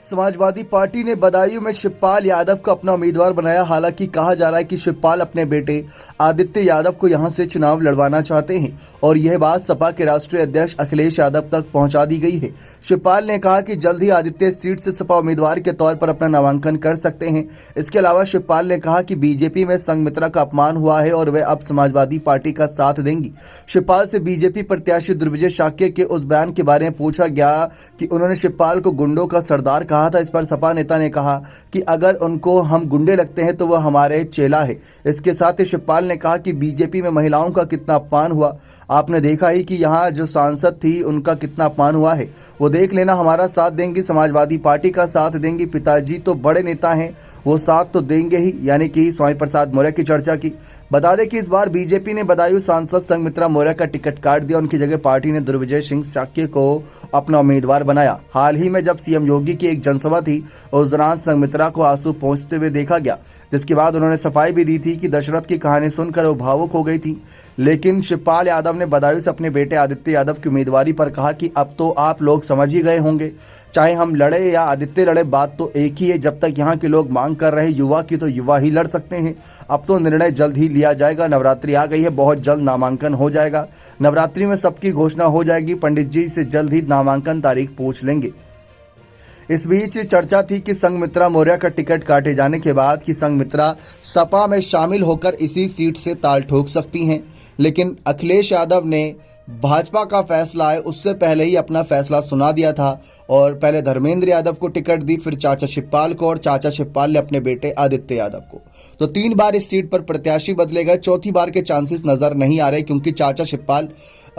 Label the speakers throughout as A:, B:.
A: Samajwadi party ने बदायूं में शिवपाल यादव को अपना उम्मीदवार बनाया। हालांकि कहा जा रहा है कि शिवपाल अपने बेटे आदित्य यादव को यहां से चुनाव लड़वाना चाहते हैं और यह बात सपा के राष्ट्रीय अध्यक्ष अखिलेश यादव तक पहुंचा दी गई है। शिवपाल ने कहा कि जल्द ही आदित्य इस सीट से सपा उम्मीदवार के तौर पर अपना नामांकन कर सकते हैं। इसके अलावा शिवपाल ने कहा कि बीजेपी में संघमित्रा का अपमान हुआ है और वे अब समाजवादी पार्टी का साथ देंगी। शिवपाल से बीजेपी प्रत्याशी दुर्विजय शाक्य के उस बयान के बारे में पूछा गया कि उन्होंने शिवपाल को गुंडों का सरदार कहा था। इस पर सपा नेता ने कहा कि अगर उनको हम गुंडे लगते हैं तो वह हमारे चेला है। इसके साथ ही शिवपाल ने कहा कि बीजेपी में महिलाओं का कितना अपमान हुआ, आपने देखा ही कि यहाँ जो सांसद थी उनका कितना अपमान हुआ है, वो देख लेना। हमारा साथ देंगी, समाजवादी पार्टी का साथ देंगी, पिताजी तो बड़े नेता हैं, वो साथ तो देंगे ही। यानी कि स्वामी प्रसाद मौर्य की चर्चा की। बता दें कि इस बार बीजेपी ने बदायूं सांसद संघमित्रा मौर्य का टिकट काट दिया। उनकी जगह पार्टी ने दुर्विजय सिंह शाक्य को अपना उम्मीदवार बनाया। हाल ही में जब सीएम योगी की एक जनसभा थी, उस दौरान संघमित्रा को आंसू पहुंचते हुए देखा गया, जिसके बाद उन्होंने सफाई भी दी थी कि दशरथ की कहानी सुनकर वो भावुक हो गई थी। लेकिन शिवपाल यादव ने बदायूं से अपने बेटे आदित्य यादव की उम्मीदवारी पर कहा कि अब तो आप लोग समझ ही गए होंगे, चाहे हम लड़े या आदित्य लड़े, बात तो एक ही है। जब तक यहाँ के लोग मांग कर रहे युवा की, तो युवा ही लड़ सकते हैं। अब तो निर्णय जल्द ही लिया जाएगा। नवरात्रि आ गई है, बहुत जल्द नामांकन हो जाएगा। नवरात्रि में सबकी घोषणा हो जाएगी। पंडित जी से जल्द ही नामांकन तारीख पूछ लेंगे। इस बीच चर्चा थी कि संघमित्रा मौर्य का टिकट काटे जाने के बाद कि संघमित्रा सपा में शामिल होकर इसी सीट से ताल ठोक सकती हैं। लेकिन अखिलेश यादव ने भाजपा का फैसला है उससे पहले ही अपना फैसला सुना दिया था और पहले धर्मेंद्र यादव को टिकट दी, फिर चाचा शिवपाल को, और चाचा शिवपाल ने अपने बेटे आदित्य यादव को। तो 3 बार इस सीट पर प्रत्याशी बदले गए। चौथी बार के चांसेस नजर नहीं आ रहे, क्योंकि चाचा शिवपाल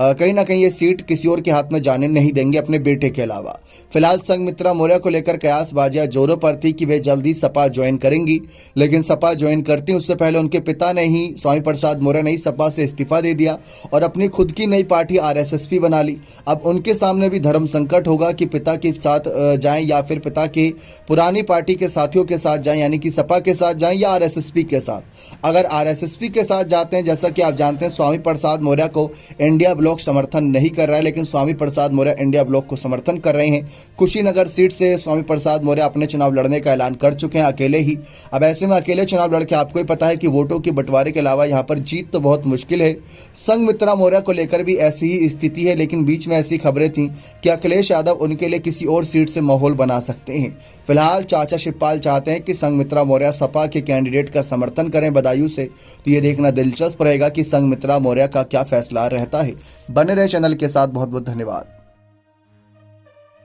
A: कहीं ना कहीं ये सीट किसी और के हाथ में जाने नहीं देंगे अपने बेटे के अलावा। फिलहाल संघमित्रा मौर्य को लेकर कयासबाजियां जोरों पर थी कि वे जल्दी सपा ज्वाइन करेंगी, लेकिन सपा ज्वाइन करती उससे पहले उनके पिता ने ही, स्वामी प्रसाद मौर्य ने ही सपा से इस्तीफा दे दिया और अपनी खुद की नई पार्टी आरएसएस बना ली। अब उनके सामने भी धर्म संकट होगा कि पिता के साथ जाएं या फिर पिता के पुरानी पार्टी के साथियों के साथ जाएं, यानी कि सपा के साथ जाएं या आरएसएस के साथ। अगर आरएसएस के साथ जाते हैं, जैसा कि आप जानते हैं स्वामी प्रसाद मौर्य को इंडिया ब्लॉक समर्थन नहीं कर रहा है, लेकिन स्वामी प्रसाद मौर्य इंडिया ब्लॉक को समर्थन कर रहे हैं। कुशीनगर सीट से स्वामी प्रसाद मौर्य अपने चुनाव लड़ने का ऐलान कर चुके हैं अकेले ही। अब ऐसे में अकेले चुनाव लड़के आपको ही पता है कि वोटों के बंटवारे के अलावा यहाँ पर जीत तो बहुत मुश्किल है। संघमित्रा मौर्य को लेकर भी ऐसी ही स्थिति है, लेकिन बीच में ऐसी खबरें थी कि अखिलेश यादव उनके लिए किसी और सीट से माहौल बना सकते हैं। फिलहाल चाचा शिवपाल चाहते हैं कि संघमित्रा मौर्य सपा के कैंडिडेट का समर्थन करें बदायूं से। तो ये देखना दिलचस्प रहेगा कि संघमित्रा मौर्य का क्या फैसला रहता है। बने रहे चैनल के साथ। बहुत बहुत धन्यवाद।